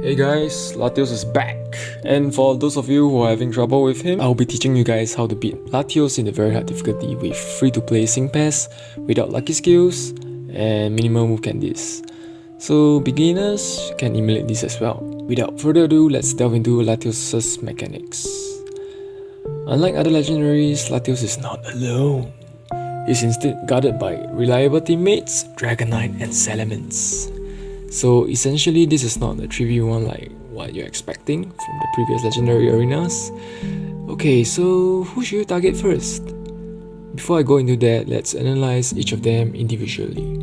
Hey guys, Latios is back, and for those of you who are having trouble with him, I'll be teaching you guys how to beat Latios in the very hard difficulty with free-to-play sync pass, without lucky skills, and minimal move candies. So beginners can emulate this as well. Without further ado, let's delve into Latios' mechanics. Unlike other legendaries, Latios is not alone. He's instead guarded by reliable teammates, Dragonite and Salamence. So essentially this is not a 3v1 like what you're expecting from the previous legendary arenas. Okay, so who should you target first? Before I go into that, let's analyze each of them individually.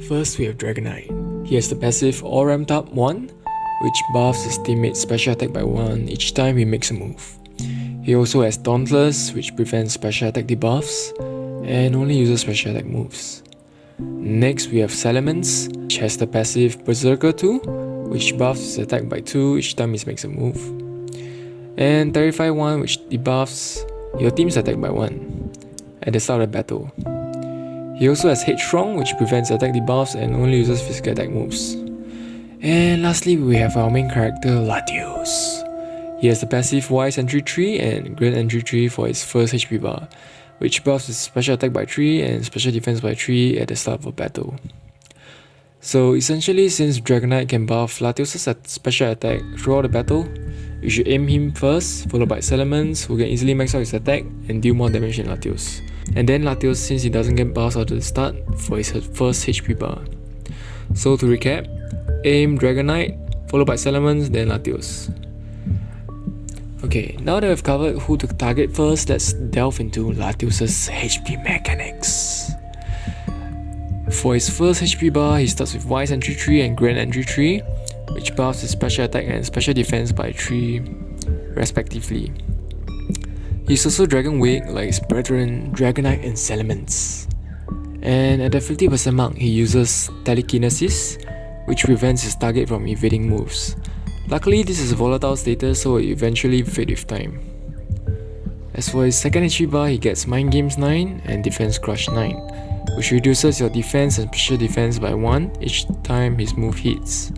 First we have Dragonite. He has the passive All Ramped Up 1, which buffs his teammate's special attack by 1 each time he makes a move. He also has Dauntless, which prevents special attack debuffs and only uses special attack moves. Next we have Salamence, which has the passive Berserker 2, which buffs his attack by 2 each time he makes a move. And Terrify 1, which debuffs your team's attack by 1 at the start of the battle. He also has Headstrong, which prevents attack debuffs and only uses physical attack moves. And lastly we have our main character Latios. He has the passive Wise Entry 3 and Grand Entry 3 for his first HP bar, which buffs his special attack by 3 and special defense by 3 at the start of a battle. So essentially, since Dragonite can buff Latios' special attack throughout the battle, you should aim him first, followed by Salamence, who can easily max out his attack and deal more damage than Latios. And then Latios, since he doesn't get buffs out at the start, for his first HP bar. So to recap, aim Dragonite, followed by Salamence, then Latios. Okay, now that we've covered who to target first, let's delve into Latios' HP mechanics. For his first HP bar, he starts with Wise Entry 3 and Grand Entry 3, which buffs his special attack and special defense by 3 respectively. He's also Dragon Wake like his brethren Dragonite and Salamence. And at the 50% mark, he uses Telekinesis, which prevents his target from evading moves. Luckily, this is a volatile status, so it eventually fade with time. As for his second HP bar, he gets Mind Games 9 and Defense Crush 9, which reduces your defense and special defense by 1 each time his move hits.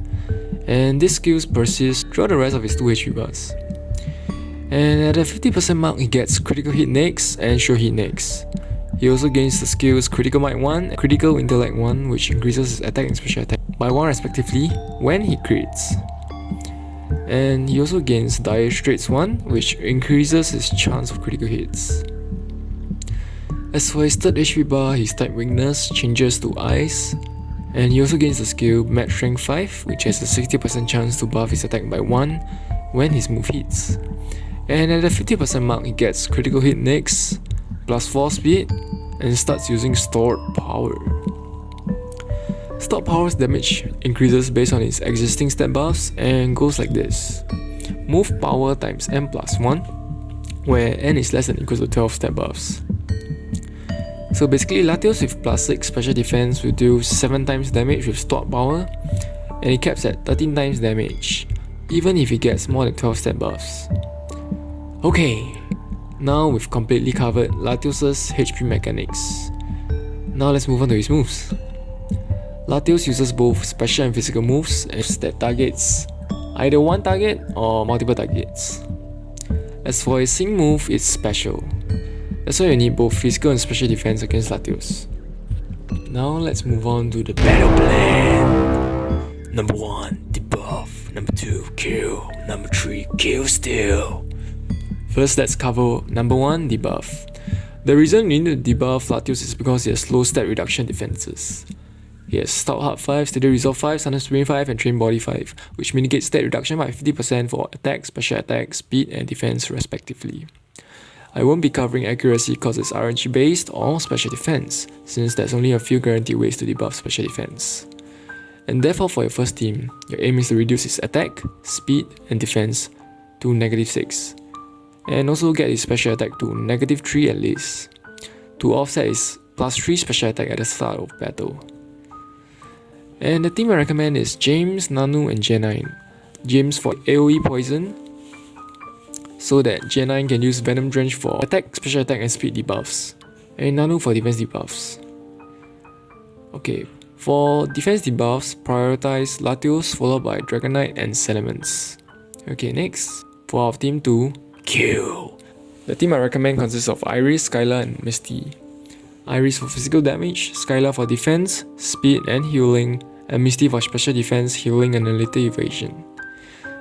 And this skill persists throughout the rest of his 2 HP bars. And at the 50% mark, he gets Critical Hit next and Sure Hit next. He also gains the skills Critical Might 1 and Critical Intellect 1, which increases his attack and special attack by 1 respectively when he crits. And he also gains Dire Straits 1, which increases his chance of critical hits. As for his third HP bar, his type weakness changes to Ice, and he also gains the skill Match Strength 5, which has a 60% chance to buff his attack by 1 when his move hits. And at the 50% mark, he gets Critical Hit next, plus 4 speed, and starts using Stored Power. Stored Power's damage increases based on its existing stat buffs and goes like this. Move power times n plus 1, where n is less than or equal to 12 stat buffs. So basically, Latios with plus 6 special defense will deal 7 times damage with Stored Power, and it caps at 13 times damage, even if he gets more than 12 stat buffs. Okay, now we've completely covered Latios' HP mechanics. Now let's move on to his moves. Latios uses both special and physical moves that targets either one target or multiple targets. As for his sync move, it's special. That's why you need both physical and special defense against Latios. Now let's move on to the battle plan. Number 1, debuff. Number 2, kill. Number 3, kill steal. First, let's cover number 1, debuff. The reason you need to debuff Latios is because he has low stat reduction defenses. He has Stout Heart 5, Steady Resolve 5, Sudden Spring 5 and Train Body 5, which mitigates stat reduction by 50% for attack, special attack, speed and defense respectively. I won't be covering accuracy because it's RNG based or special defense, since there's only a few guaranteed ways to debuff special defense. And therefore for your first team, your aim is to reduce his attack, speed and defense to -6, and also get his special attack to -3 at least, to offset his +3 special attack at the start of battle. And the team I recommend is James, Nanu and J9. James for AoE poison, so that J9 can use Venom Drench for attack, special attack and speed debuffs, and Nanu for defense debuffs. Okay, For defense debuffs, prioritize Latios followed by Dragonite and Salamence. Okay, next. For our team 2, kill. The team I recommend consists of Iris, Skylar and Misty. Iris for physical damage, Skylar for defense, speed and healing, and Misty for special defense, healing and a little evasion.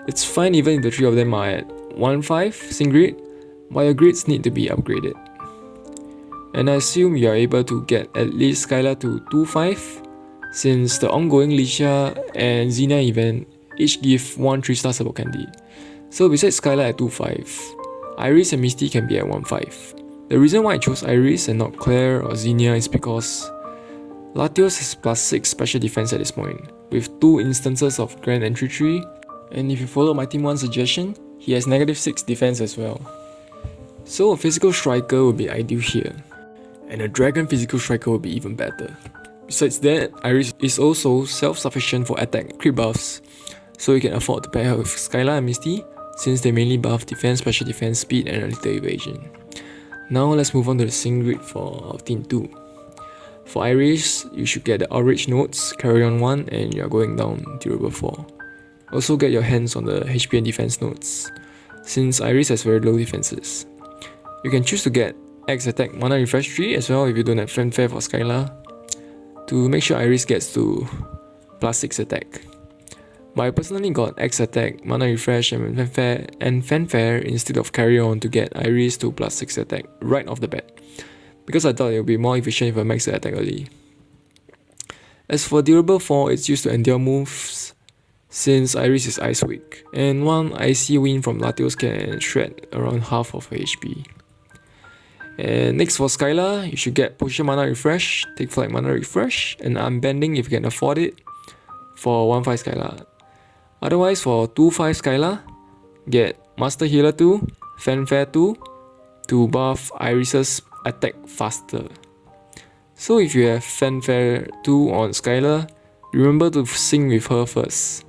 It's fine even if the three of them are at 1-5 sync grid, but your grids need to be upgraded. And I assume you are able to get at least Skylar to 2-5, since the ongoing Licia and Xenia event each give 1 3-star support candy. So besides Skylar at 2-5, Iris and Misty can be at 1-5. The reason why I chose Iris and not Claire or Xenia is because Latios has +6 special defense at this point, with 2 instances of Grand Entry Tree, and if you follow my Team 1 suggestion, he has -6 defense as well. So a physical striker would be ideal here, and a dragon physical striker would be even better. Besides that, Iris is also self-sufficient for attack crit buffs, so you can afford to pair her with Skylar and Misty, since they mainly buff defense, special defense, speed and a little evasion. Now let's move on to the sync grid for Team 2. For Iris, you should get the Outrage notes, Carry On 1 and you are going down Durable 4. Also get your hands on the HP and defense notes, since Iris has very low defenses. You can choose to get X attack mana refresh 3 as well if you don't have fanfare for Skylar, to make sure Iris gets to +6 attack. But I personally got X attack, mana refresh and fanfare instead of carry on to get Iris to +6 attack right off the bat, because I thought it would be more efficient if I max the attack early. As for Durable 4, it's used to endure moves, since Iris is Ice Weak, and one Icy Wind from Latios can shred around half of her HP. And next for Skylar, you should get Potion Mana Refresh, Take Flight Mana Refresh, and Unbending if you can afford it for 1-5 Skylar. Otherwise for 2-5 Skylar, get Master Healer 2, Fanfare 2 to buff Iris's attack faster. So if you have Fanfare 2 on Skylar, remember to sync with her first.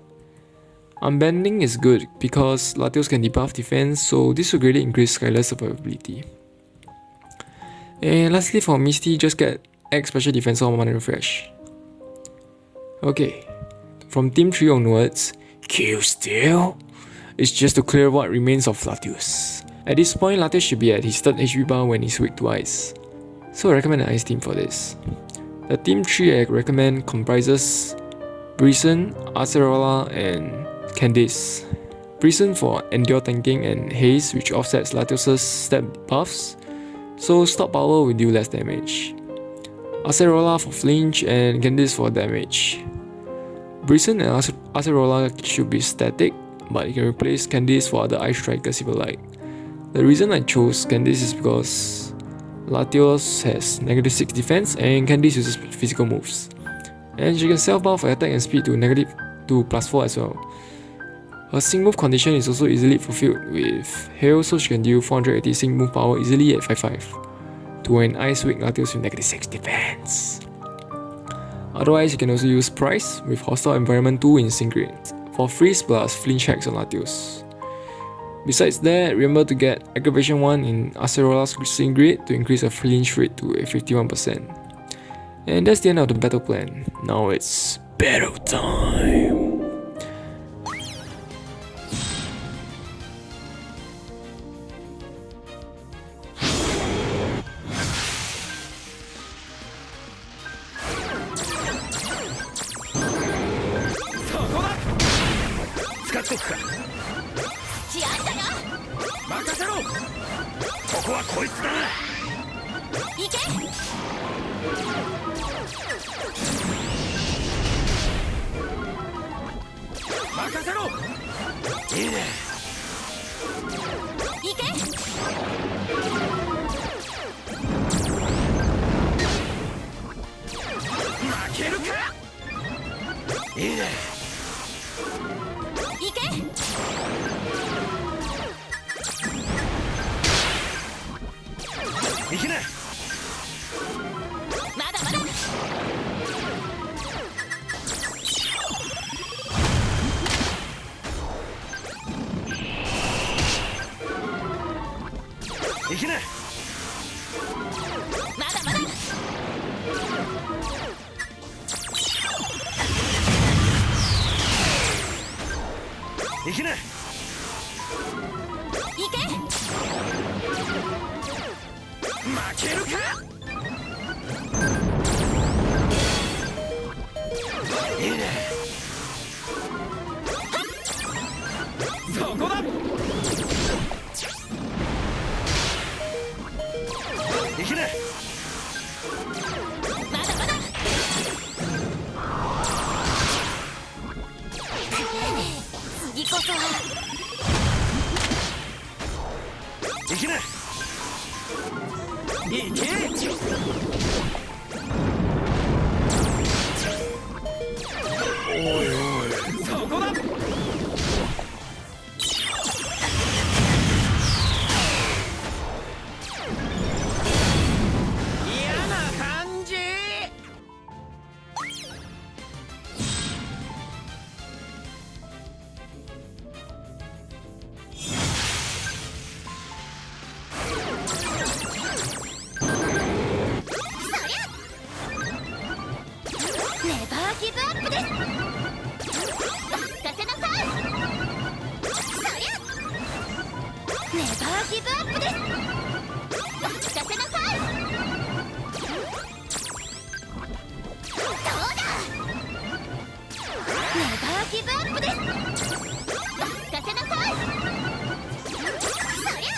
Unbending is good because Latios can debuff defense, so this will greatly increase Skylar's survivability. And lastly for Misty, just get X special defense or mana refresh. Okay, from Team 3 onwards, kill steal is just to clear what remains of Latios. At this point, Latios should be at his 3rd HP bar when he's weak to ice, so I recommend an ice team for this. The Team 3 I recommend comprises Brison, Acerola and Candice. Brison for endure tanking and haste, which offsets Latios' step buffs, so stop power will do less damage. Acerola for flinch and Candice for damage. Brison and Acerola should be static, but you can replace Candice for other ice strikers if you like. The reason I chose Candice is because Latios has -6 defense and Candice uses physical moves, and she can self-buff her attack and speed to +4 as well. Her sync move condition is also easily fulfilled with Hail, so she can deal 480 sync move power easily at 5-5 to an Ice Weak Latios with -6 defense. Otherwise, you can also use Price with Hostile Environment 2 in sync grid for freeze plus flinch hacks on Latios. Besides that, remember to get Aggravation 1 in Acerola's sync grid to increase her flinch rate to 51%. And that's the end of the battle plan. Now it's battle time! 行けな。行け。負けるか。いいね。そこだ。行けな。まだまだ。次こそは。行けな。行け。おいおい、そこだ。嫌な感じ。ネバーギブアップです。任せなさい。そりゃネバーギブアップです。任せなさい。どうだ。ネバーギブアップです。任せなさい。そりゃ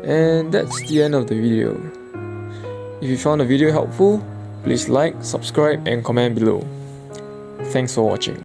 And that's the end of the video. If you found the video helpful, please like, subscribe and comment below. Thanks for watching.